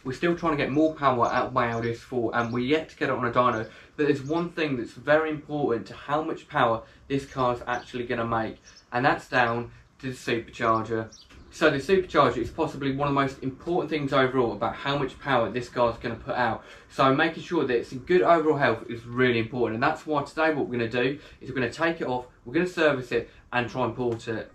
We're still trying to get more power out of my Audi S4 and we're yet to get it on a dyno. But there's one thing that's very important to how much power this car's actually going to make, and that's down to the supercharger. So the supercharger is possibly one of the most important things overall about how much power this car's going to put out. So making sure that it's in good overall health is really important, and that's why today what we're going to do is we're going to take it off, we're going to service it and try and port it.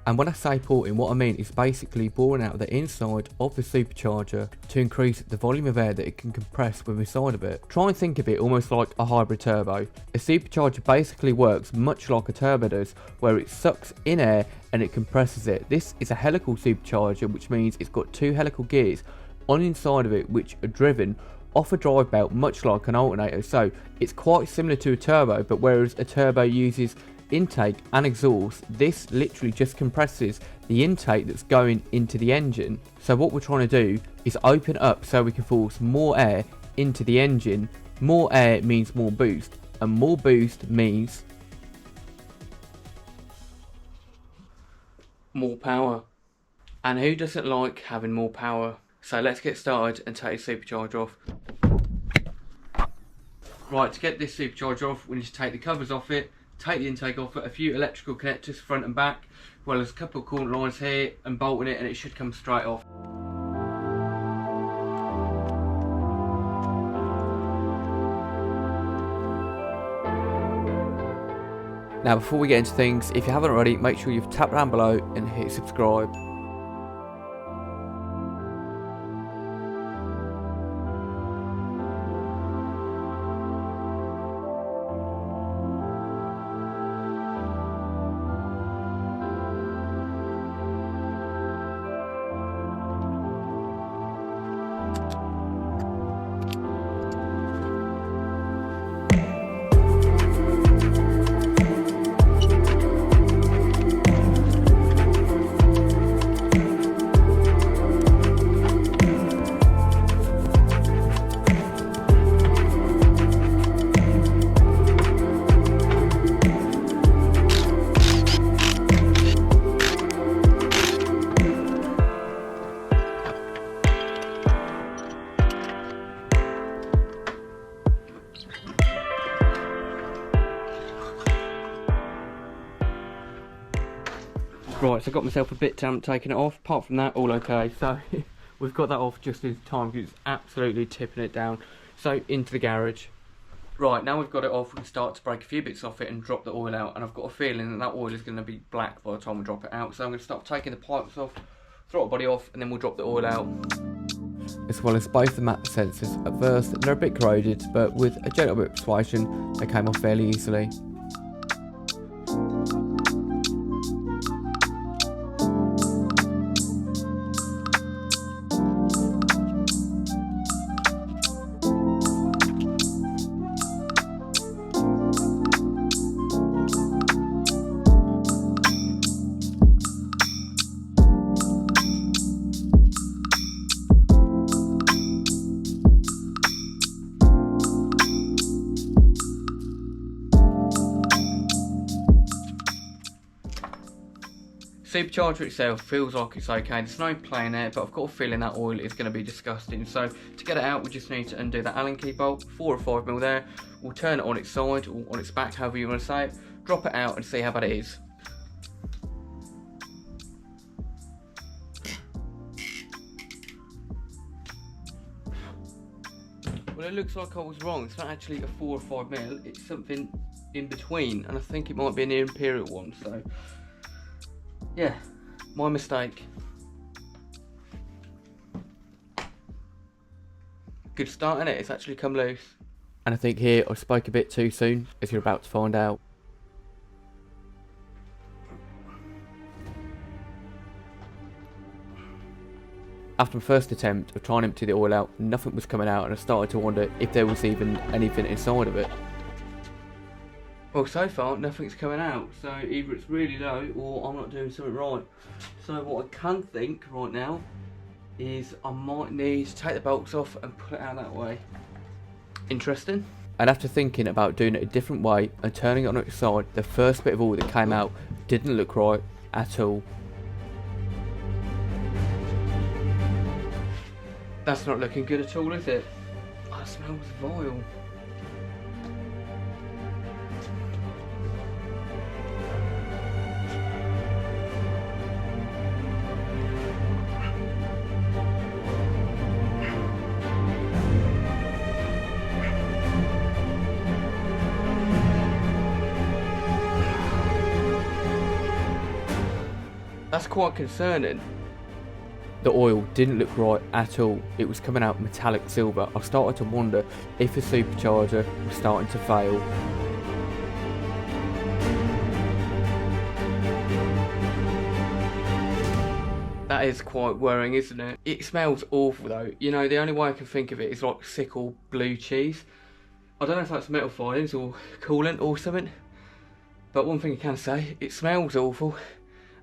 And when I say porting, what I mean is basically boring out the inside of the supercharger to increase the volume of air that it can compress with inside of it. Try and think of it almost like a hybrid turbo. A supercharger basically works much like a turbo does, where it sucks in air and it compresses it. This is a helical supercharger, which means it's got two helical gears on the inside of it which are driven off a drive belt much like an alternator. So it's quite similar to a turbo, but whereas a turbo uses intake and exhaust, this literally just compresses the intake that's going into the engine. So what we're trying to do is open up so we can force more air into the engine. More air means more boost, and more boost means more power. And who doesn't like having more power? So let's get started and take the supercharger off. Right, to get this supercharger off, we need to take the covers off it, take the intake off it, a few electrical connectors front and back, well as a couple of coolant lines here, and bolting it, and it should come straight off. Now before we get into things, if you haven't already, make sure you've tapped down below and hit subscribe. Right, so I got myself a bit damp taking it off. Apart from that, all okay. So we've got that off just in time because it's absolutely tipping it down. So into the garage. Right, now we've got it off, we can start to break a few bits off it and drop the oil out. And I've got a feeling that that oil is going to be black by the time we drop it out. So I'm going to start taking the pipes off, throttle body off, and then we'll drop the oil out. As well as both the map sensors. At first they're a bit corroded, but with a gentle bit of persuasion they came off fairly easily. Supercharger itself feels like it's okay, there's no play in it, but I've got a feeling that oil is going to be disgusting. So to get it out, we just need to undo that Allen key bolt, 4 or 5mm there. We'll turn it on its side or on its back, however you want to say it, drop it out and see how bad it is. Well, it looks like I was wrong. It's not actually a 4 or 5mm, it's something in between, and I think it might be an Imperial one. So yeah, my mistake. Good start, innit? It's actually come loose. And I think here I spoke a bit too soon, as you're about to find out. After my first attempt of trying to empty the oil out, nothing was coming out, and I started to wonder if there was even anything inside of it. Well, so far nothing's coming out, so either it's really low or I'm not doing something right. So what I can think right now is I might need to take the bolts off and put it out that way. Interesting. And after thinking about doing it a different way and turning it on its side, the first bit of oil that came out didn't look right at all. That's not looking good at all, is it? Oh, it smells vile. That's quite concerning. The oil didn't look right at all. It was coming out metallic silver. I started to wonder if the supercharger was starting to fail. That is quite worrying, isn't it? It smells awful though. You know, the only way I can think of it is like sickle blue cheese. I don't know if that's metal filings or coolant or something. But one thing I can say, it smells awful.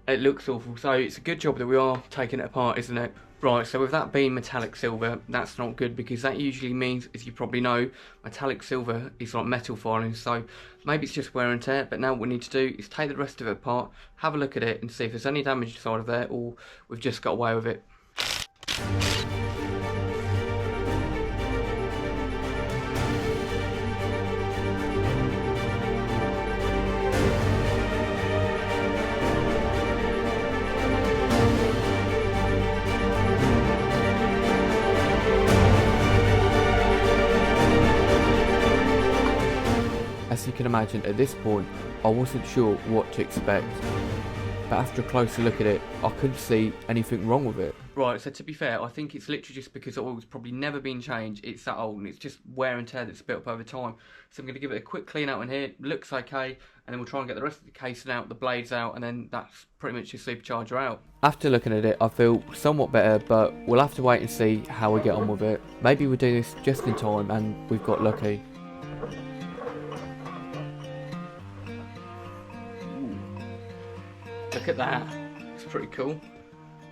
It looks awful, so it's a good job that we are taking it apart, isn't it? Right, so with that being metallic silver, that's not good because that usually means, as you probably know, metallic silver is like metal filings, so maybe it's just wear and tear, but now what we need to do is take the rest of it apart, have a look at it and see if there's any damage inside of there or we've just got away with it. As you can imagine, at this point, I wasn't sure what to expect. But after a closer look at it, I couldn't see anything wrong with it. Right, so to be fair, I think it's literally just because the oil's probably never been changed, it's that old, and it's just wear and tear that's built up over time. So I'm going to give it a quick clean out in here, looks okay, and then we'll try and get the rest of the casing out, the blades out, and then that's pretty much your supercharger out. After looking at it, I feel somewhat better, but we'll have to wait and see how we get on with it. Maybe we'll do this just in time and we've got lucky. Look at that, it's pretty cool.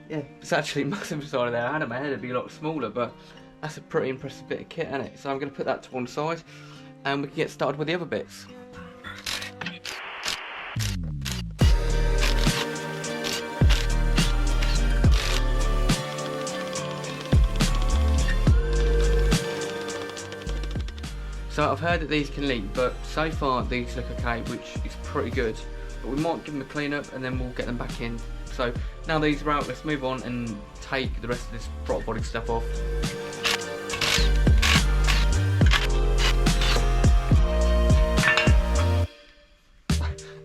Yeah, it's actually massive inside of there. I had in my head it'd be a lot smaller, but that's a pretty impressive bit of kit, isn't it? So I'm going to put that to one side and we can get started with the other bits. So I've heard that these can leak, but so far these look okay, which is pretty good. But we might give them a clean up and then we'll get them back in. So now these are out, let's move on and take the rest of this throttle body stuff off.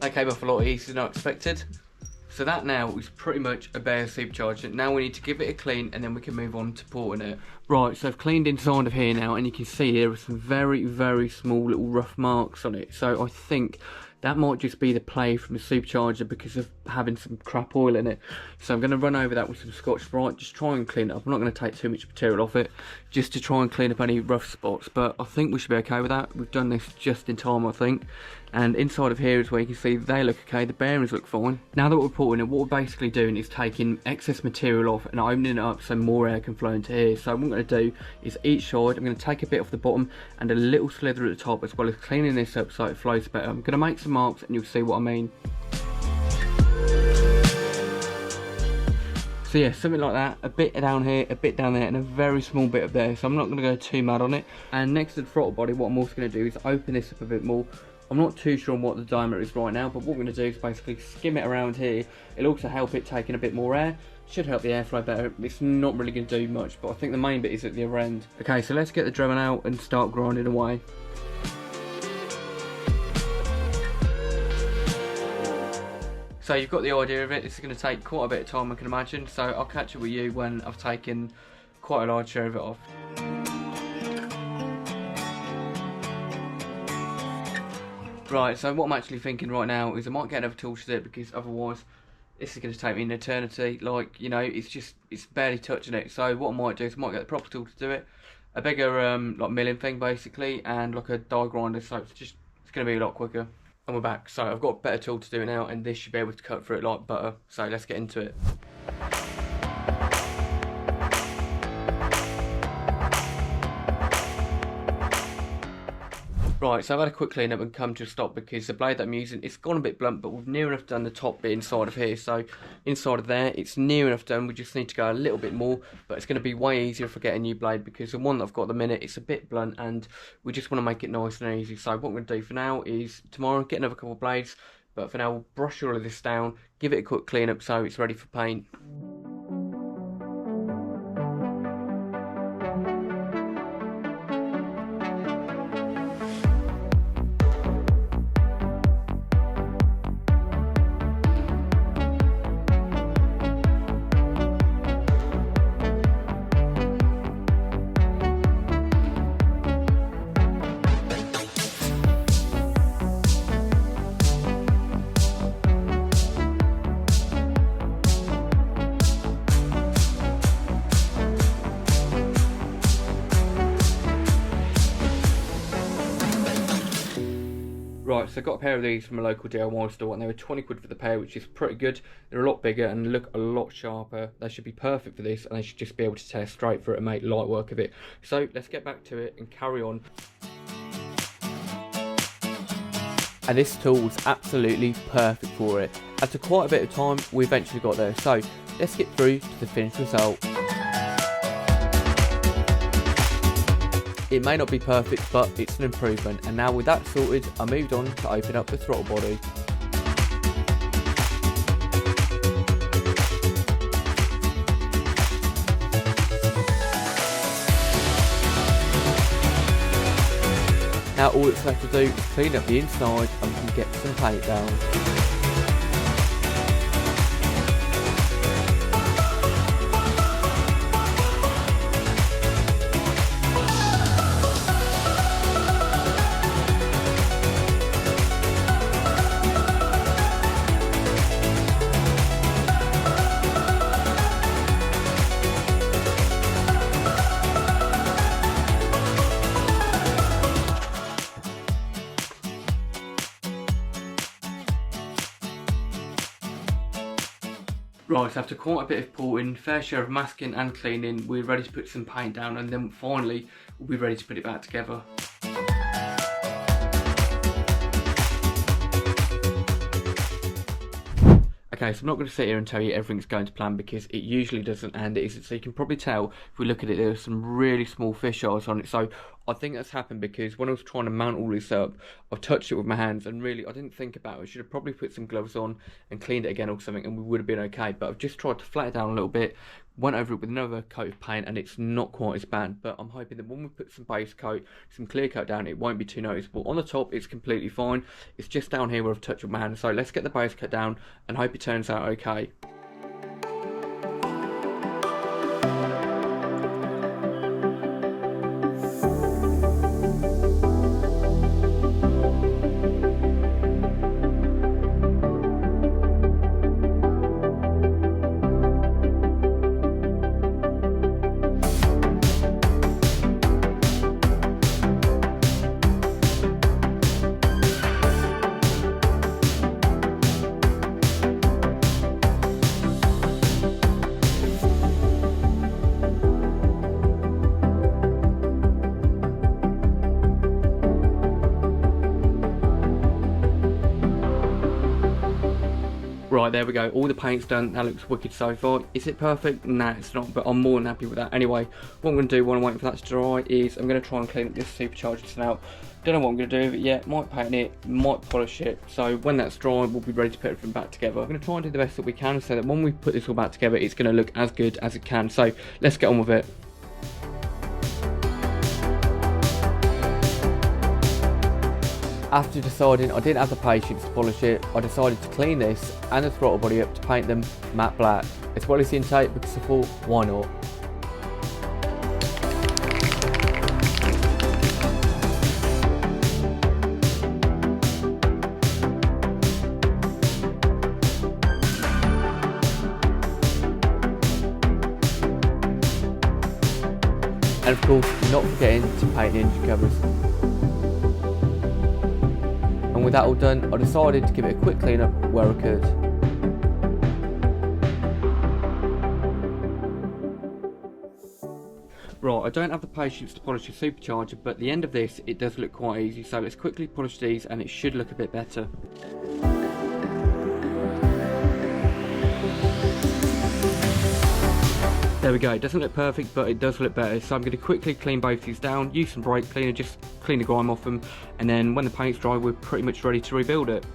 That came off a lot easier than I expected. So that now is pretty much a bare supercharger. Now we need to give it a clean and then we can move on to porting it. Right, so I've cleaned inside of here now and you can see here are some very, very small little rough marks on it. So I think that might just be the play from the supercharger because of having some crap oil in it. So I'm going to run over that with some Scotch-Brite, just try and clean it up. I'm not going to take too much material off it, just to try and clean up any rough spots. But I think we should be okay with that. We've done this just in time, I think. And inside of here is where you can see they look okay, the bearings look fine. Now that we're porting it, what we're basically doing is taking excess material off and opening it up so more air can flow into here. So what I'm going to do is each side, I'm going to take a bit off the bottom and a little slither at the top, as well as cleaning this up so it flows better. I'm going to make some marks and you'll see what I mean. So yeah, something like that, a bit down here, a bit down there, and a very small bit up there. So I'm not going to go too mad on it. And next to the throttle body, what I'm also going to do is open this up a bit more. I'm not too sure on what the diameter is right now, but what we're going to do is basically skim it around here. It'll also help it taking a bit more air. Should help the airflow better. It's not really going to do much, but I think the main bit is at the other end. Okay, so let's get the Dremel out and start grinding away. So you've got the idea of it. This is going to take quite a bit of time, I can imagine. So I'll catch up with you when I've taken quite a large share of it off. Right, so what I'm actually thinking right now is I might get another tool to do it, because otherwise this is going to take me an eternity. Like, you know, it's barely touching it. So what I might do is I might get the proper tool to do it, a bigger like milling thing basically, and like a die grinder, so it's going to be a lot quicker. And we're back. So I've got a better tool to do it now, and this should be able to cut through it like butter. So let's get into it. Right, so I've had a quick clean up and come to a stop because the blade that I'm using, it's gone a bit blunt, but we've near enough done the top bit inside of here. So inside of there, it's near enough done. We just need to go a little bit more, but it's going to be way easier if I get a new blade because the one that I've got at the minute, it's a bit blunt and we just want to make it nice and easy. So what I'm going to do for now is tomorrow get another couple of blades, but for now we'll brush all of this down, give it a quick clean up so it's ready for paint. Right, so I got a pair of these from a local DIY store and they were 20 quid for the pair, which is pretty good. They're a lot bigger and look a lot sharper. They should be perfect for this and they should just be able to tear straight through it and make light work of it. So let's get back to it and carry on. And this tool's absolutely perfect for it. After quite a bit of time, we eventually got there. So let's get through to the finished result. It may not be perfect, but it's an improvement. And now with that sorted, I moved on to open up the throttle body. Now all it's left to do is clean up the inside and we can get some paint down. Right, so after quite a bit of porting, fair share of masking and cleaning, we're ready to put some paint down and then finally we'll be ready to put it back together. Okay, so I'm not going to sit here and tell you everything's going to plan because it usually doesn't, and it isn't. So you can probably tell if we look at it, there's some really small fisheyes on it. So I think that's happened because when I was trying to mount all this up, I've touched it with my hands and really I didn't think about it. I should have probably put some gloves on and cleaned it again or something and we would have been okay. But I've just tried to flat it down a little bit, went over it with another coat of paint and it's not quite as bad. But I'm hoping that when we put some base coat, some clear coat down, it won't be too noticeable. On the top, it's completely fine. It's just down here where I've touched with my hands. So let's get the base coat down and hope it turns out okay. Right, there we go, all the paint's done, that looks wicked so far. Is it perfect? Nah, it's not, but I'm more than happy with that. Anyway, what I'm going to do while I'm waiting for that to dry is I'm going to try and clean up this Supercharged out. Don't know what I'm going to do with it yet, might paint it, might polish it. So when that's dry, we'll be ready to put everything back together. I'm going to try and do the best that we can so that when we put this all back together, it's going to look as good as it can. So let's get on with it. After deciding I didn't have the patience to polish it, I decided to clean this and the throttle body up to paint them matte black, as well as the intake because I thought, why not? And of course, not forgetting to paint the engine covers. And with that all done, I decided to give it a quick clean up where I could. Right, I don't have the patience to polish the supercharger, but at the end of this it does look quite easy, so let's quickly polish these and it should look a bit better. There we go, it doesn't look perfect, but it does look better. So I'm going to quickly clean both these down, use some brake cleaner, just clean the grime off them, and then when the paint's dry, we're pretty much ready to rebuild it.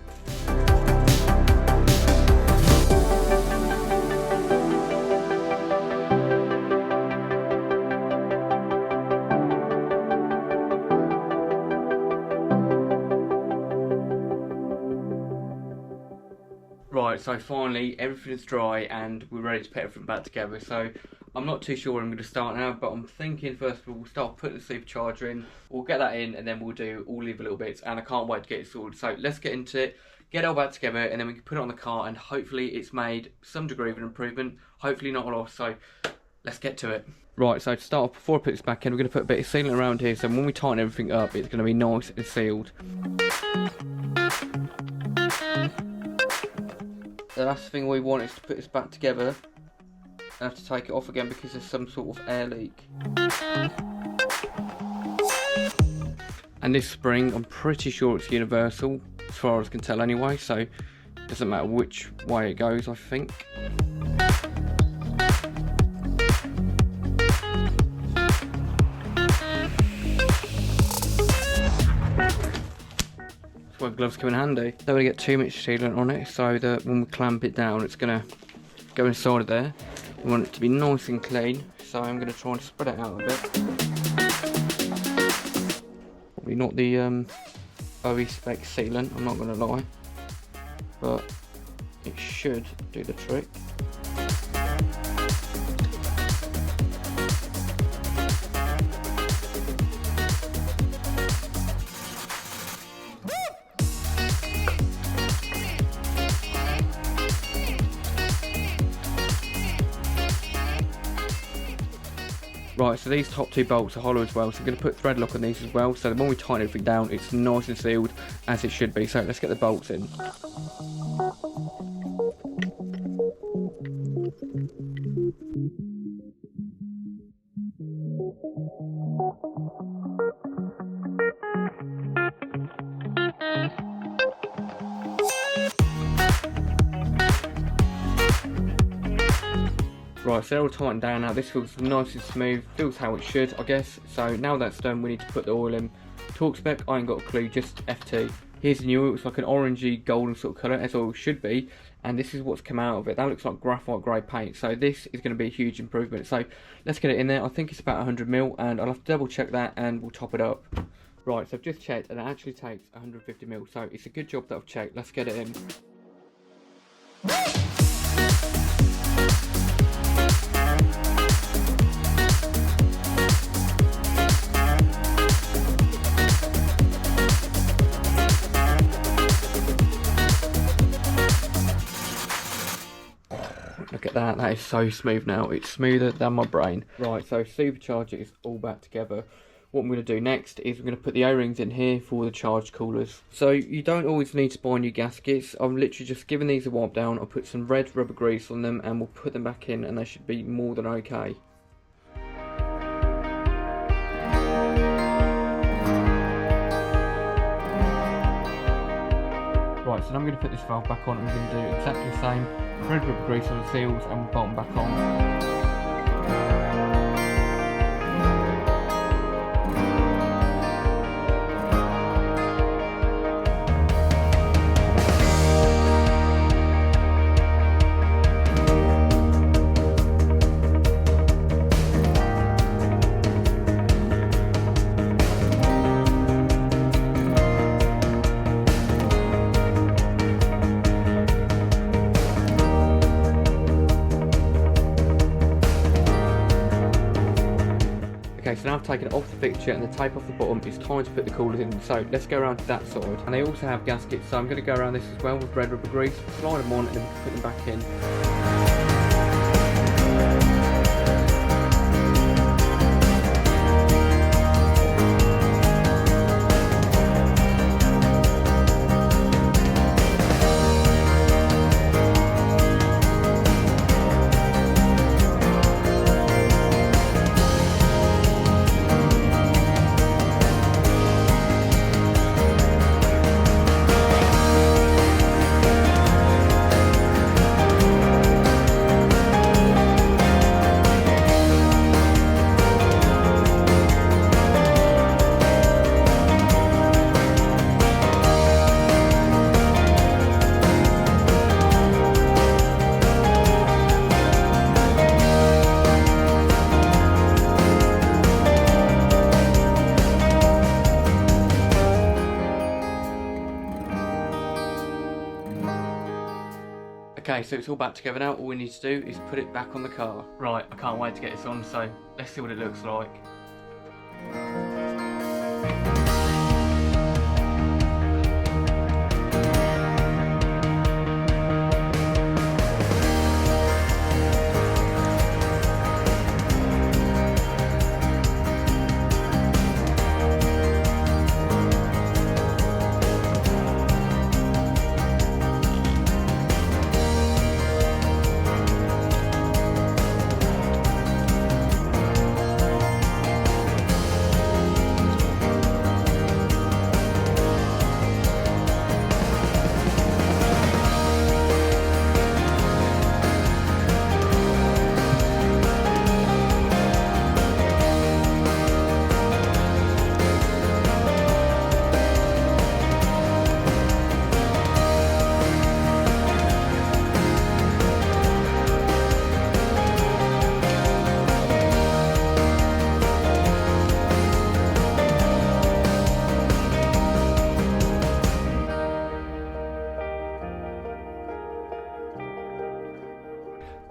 Right, so finally everything's dry and we're ready to put everything back together. So I'm not too sure where I'm going to start now, but I'm thinking first of all we'll start putting the supercharger in, we'll get that in, and then we'll do all the little bits, and I can't wait to get it sorted. So let's get into it, get it all back together, and then we can put it on the car, and hopefully it's made some degree of an improvement, hopefully not a lot. So let's get to it. Right, so to start off, before I put this back in, we're going to put a bit of sealant around here, so when we tighten everything up it's going to be nice and sealed. The last thing we want is to put this back together and have to take it off again because there's some sort of air leak. And this spring, I'm pretty sure it's universal, as far as I can tell anyway, so it doesn't matter which way it goes, I think. Where gloves come in handy. Don't want to get too much sealant on it, so that when we clamp it down it's going to go inside of there. We want it to be nice and clean, so I'm going to try and spread it out a bit. Probably not the OE spec sealant, I'm not going to lie, but it should do the trick. Right, so these top two bolts are hollow as well, so I'm going to put thread lock on these as well, so that when we tighten everything down it's nice and sealed as it should be. So let's get the bolts in. Right, so they're all tightened down now. This feels nice and smooth, feels how it should, I guess. So now that's done, we need to put the oil in. Torque spec, I ain't got a clue, just FT. Here's the new oil, it's like an orangey golden sort of colour, as oil should be. And this is what's come out of it. That looks like graphite grey paint, so this is going to be a huge improvement. So let's get it in there. I think it's about 100ml, and I'll have to double check that and we'll top it up. Right, so I've just checked and it actually takes 150ml, so it's a good job that I've checked. Let's get it in. Look at that, that is so smooth now. It's smoother than my brain. Right, so Supercharger is all back together. What I'm going to do next is we're going to put the O-rings in here for the charged coolers. So you don't always need to buy new gaskets. I'm literally just giving these a wipe down. I'll put some red rubber grease on them and we'll put them back in, and they should be more than okay. Right, so now I'm going to put this valve back on and we're going to do exactly the same. Red rubber grease on the seals and we'll bolt them back on. Okay, so now I've taken it off the fixture and the tape off the bottom. It's time to put the coolers in. So let's go around to that side. And they also have gaskets, so I'm going to go around this as well with red rubber grease, slide them on and then we can put them back in. Okay, so it's all back together now. All we need to do is put it back on the car. Right, I can't wait to get this on, so let's see what it looks like.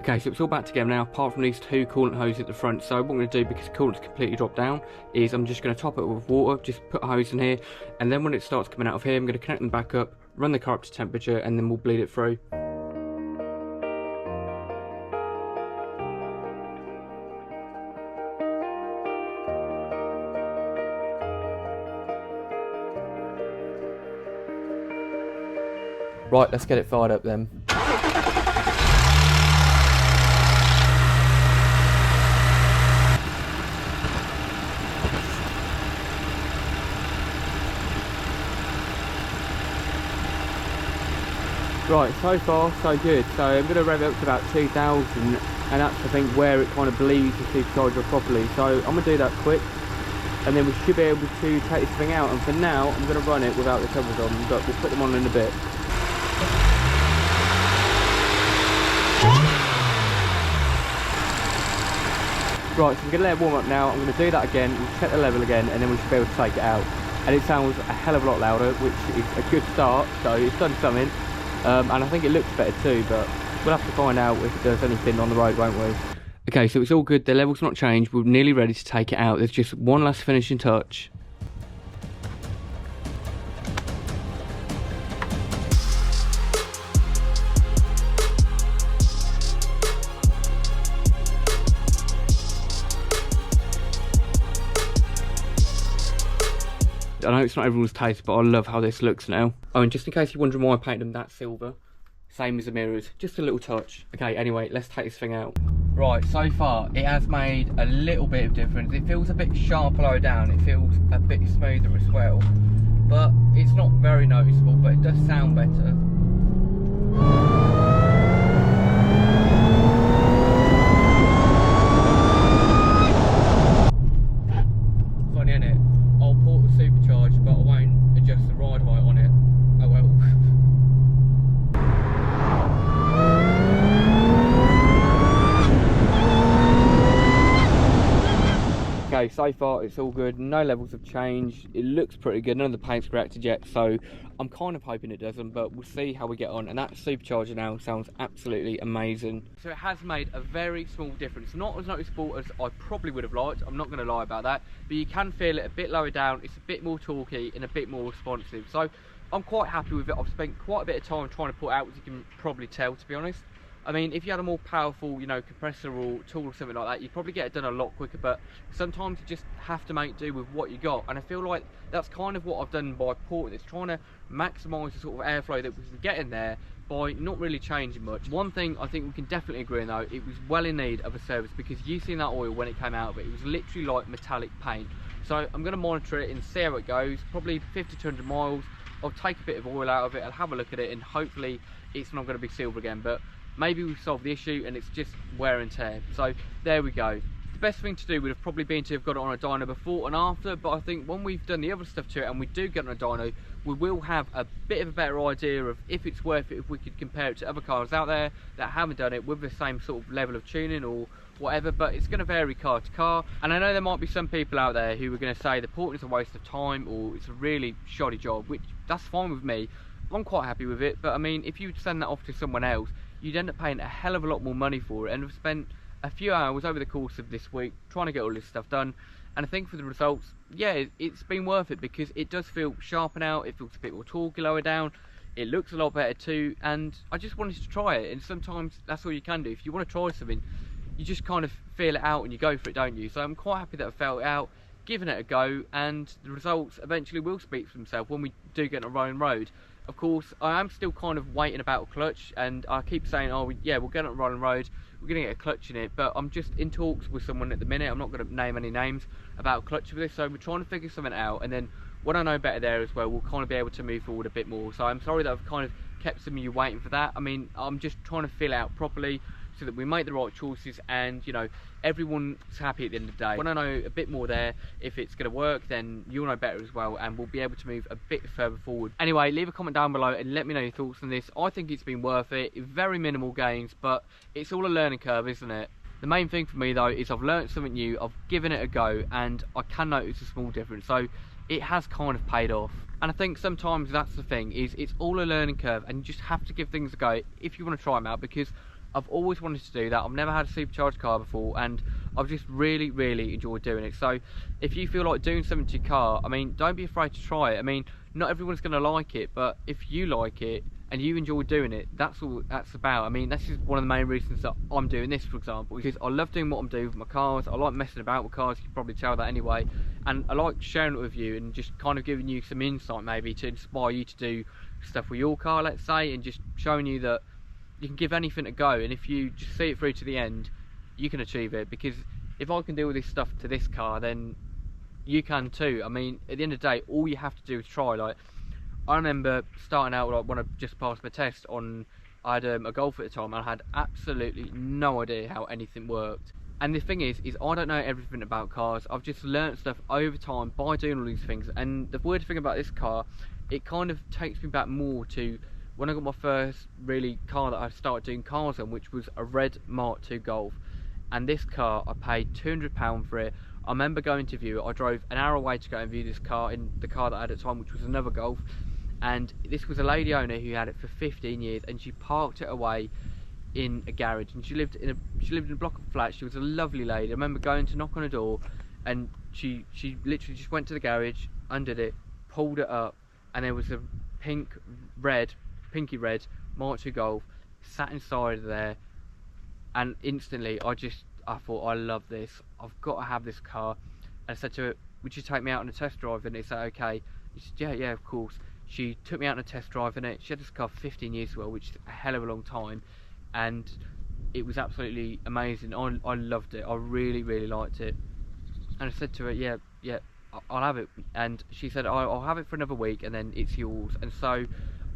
Okay, so it's all back together now, apart from these two coolant hoses at the front. So what I'm going to do, because the coolant's completely dropped down, is I'm just going to top it with water, just put a hose in here, and then when it starts coming out of here, I'm going to connect them back up, run the car up to temperature, and then we'll bleed it through. Right, let's get it fired up then. Right, so far so good. So I'm going to rev it up to about 2000, and that's I think where it kind of bleeds the supercharger properly. So I'm going to do that quick, and then we should be able to take this thing out. And for now, I'm going to run it without the covers on, but we'll put them on in a bit. Right, so I'm going to let it warm up now. I'm going to do that again, we'll check the level again, and then we should be able to take it out. And it sounds a hell of a lot louder, which is a good start, so it's done something. And I think it looks better too, but we'll have to find out if it does anything on the road, won't we? Okay, so it's all good, the level's not changed, we're nearly ready to take it out. There's just one last finishing touch. I know it's not everyone's taste, but I love how this looks now. Oh, and just in case you're wondering why I painted them that silver, same as the mirrors, just a little touch. Okay, anyway, let's take this thing out. Right, so far, it has made a little bit of difference. It feels a bit sharper lower down, it feels a bit smoother as well. But it's not very noticeable, but it does sound better. Funny, isn't it? I'll port the Supercharged, but I won't adjust the ride height on it. Oh well. Okay, so far it's all good, no levels have changed, it looks pretty good, none of the paint's reacted yet, so I'm kind of hoping it doesn't, but we'll see how we get on. And that Supercharger now sounds absolutely amazing. So it has made a very small difference, not as noticeable as I probably would have liked, I'm not going to lie about that, but you can feel it a bit lower down, it's a bit more torquey and a bit more responsive, so I'm quite happy with it. I've spent quite a bit of time trying to put it out, as you can probably tell, to be honest. I mean, if you had a more powerful, you know, compressor or tool or something like that, you'd probably get it done a lot quicker, but sometimes you just have to make do with what you got. And I feel like that's kind of what I've done by porting this, trying to maximise the sort of airflow that we can get in there by not really changing much. One thing I think we can definitely agree on though, it was well in need of a service, because you seen that oil when it came out of it, it was literally like metallic paint. So I'm going to monitor it and see how it goes, probably 50 to 100 miles. I'll take a bit of oil out of it, I'll have a look at it, and hopefully it's not going to be silver again, but maybe we've solved the issue and it's just wear and tear. So there we go. The best thing to do would have probably been to have got it on a dyno before and after, but I think when we've done the other stuff to it and we do get on a dyno, we will have a bit of a better idea of if it's worth it, if we could compare it to other cars out there that haven't done it with the same sort of level of tuning or whatever. But it's going to vary car to car, and I know there might be some people out there who are going to say the porting is a waste of time or it's a really shoddy job, which that's fine with me. I'm quite happy with it, but I mean, if you send that off to someone else, you'd end up paying a hell of a lot more money for it. And I've spent a few hours over the course of this week trying to get all this stuff done, and I think for the results, yeah, it's been worth it, because it does feel sharper now, it feels a bit more torquey lower down, it looks a lot better too, and I just wanted to try it. And sometimes that's all you can do. If you want to try something, you just kind of feel it out and you go for it, don't you? So I'm quite happy that I felt it out, given it a go, and the results eventually will speak for themselves when we do get on a rolling road. Of course, I am still kind of waiting about a clutch, and I keep saying, oh yeah, we'll get on a rolling road, we're going to get a clutch in it, but I'm just in talks with someone at the minute. I'm not going to name any names about a clutch for this, so we're trying to figure something out, and then when I know better there as well, we'll kind of be able to move forward a bit more. So I'm sorry that I've kind of kept some of you waiting for that. I mean, I'm just trying to feel it out properly so that we make the right choices, and you know, everyone's happy at the end of the day. When I know a bit more there, if it's going to work, then you'll know better as well, and we'll be able to move a bit further forward. Anyway, leave a comment down below and let me know your thoughts on this. I think it's been worth it. Very minimal gains, but it's all a learning curve, isn't it? The main thing for me though is I've learned something new, I've given it a go, and I can notice a small difference. So it has kind of paid off. And I think sometimes that's the thing, is it's all a learning curve, and you just have to give things a go if you want to try them out, because I've always wanted to do that. I've never had a supercharged car before, and I've just really enjoyed doing it. So if you feel like doing something to your car, I mean, don't be afraid to try it. I mean, not everyone's going to like it, but if you like it and you enjoy doing it, that's all that's about. I mean, that's just one of the main reasons that I'm doing this, for example, because I love doing what I'm doing with my cars. I like messing about with cars, you can probably tell that anyway, and I like sharing it with you and just kind of giving you some insight maybe to inspire you to do stuff with your car, let's say, and just showing you that you can give anything a go, and if you just see it through to the end, you can achieve it. Because if I can do all this stuff to this car, then you can too. I mean, at the end of the day, all you have to do is try. Like, I remember starting out, like, when I just passed my test on, I had a Golf at the time, and I had absolutely no idea how anything worked. And the thing is I don't know everything about cars. I've just learnt stuff over time by doing all these things. And the weird thing about this car, it kind of takes me back more to when I got my first really car that I started doing cars on, which was a red Mark II Golf. And this car, I paid £200 for it. I remember going to view it. I drove an hour away to go and view this car in the car that I had at the time, which was another Golf. And this was a lady owner who had it for 15 years, and she parked it away in a garage. And she lived in a block of flats. She was a lovely lady. I remember going to knock on a door, and she literally just went to the garage, undid it, pulled it up, and there was a pinky red Mark II Golf sat inside of there. And instantly I thought, I love this, I've got to have this car. And I said to her, would you take me out on a test drive? And he said, okay. She said, yeah, of course. She took me out on a test drive in it. She had this car for 15 years as well, which is a hell of a long time, and it was absolutely amazing. I loved it. I really liked it. And I said to her, yeah, I'll have it. And she said, I'll have it for another week, and then it's yours. And so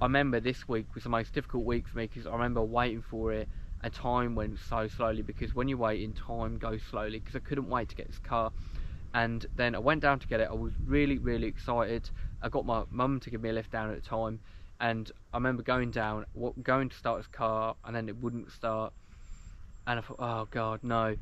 I remember this week was the most difficult week for me, because I remember waiting for it, and time went so slowly, because when you're waiting, time goes slowly, because I couldn't wait to get this car. And then I went down to get it. I was really excited. I got my mum to give me a lift down at the time, and I remember going down, going to start this car, and then it wouldn't start, and I thought, oh god, no.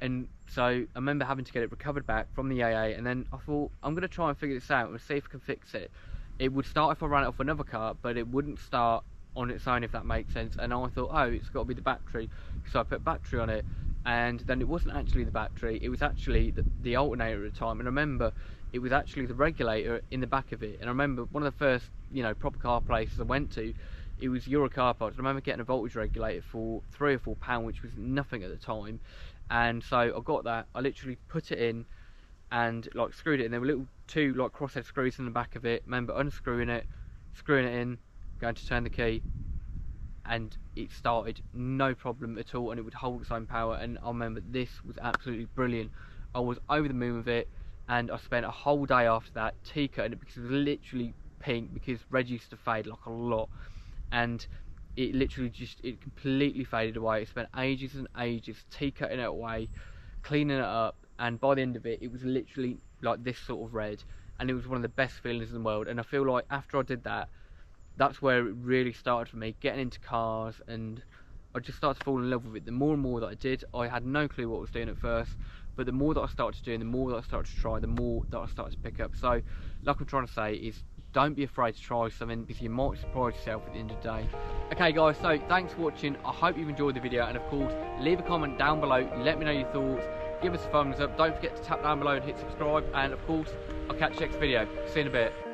And so I remember having to get it recovered back from the AA, and then I thought, I'm going to try and figure this out and see if I can fix it. It would start if I ran it off another car, but it wouldn't start on its own, if that makes sense. And I thought, oh, it's got to be the battery. So I put battery on it, and then it wasn't actually the battery, it was actually the alternator at the time. And I remember it was actually the regulator in the back of it. And I remember one of the first, you know, proper car places I went to, it was Euro car parts. I remember getting a voltage regulator for £3 or £4, which was nothing at the time. And so I got that, I literally put it in and like screwed it in. There were little two like crosshead screws in the back of it. I remember unscrewing it, screwing it in, going to turn the key, and it started no problem at all, and it would hold its own power. And I remember this was absolutely brilliant. I was over the moon with it, and I spent a whole day after that tea-cutting it, because it was literally pink, because red used to fade like a lot, and it literally it completely faded away. I spent ages and ages tea-cutting it away, cleaning it up, and by the end of it, it was literally like this sort of red, and it was one of the best feelings in the world. And I feel like after I did that, that's where it really started for me, getting into cars, and I just started to fall in love with it. The more and more that I did, I had no clue what I was doing at first, but the more that I started to do, and the more that I started to try, the more that I started to pick up. So, like I'm trying to say is, don't be afraid to try something, because you might surprise yourself at the end of the day. Okay guys, so thanks for watching. I hope you've enjoyed the video, and of course leave a comment down below, let me know your thoughts, give us a thumbs up, don't forget to tap down below and hit subscribe, and of course I'll catch you next video. See you in a bit.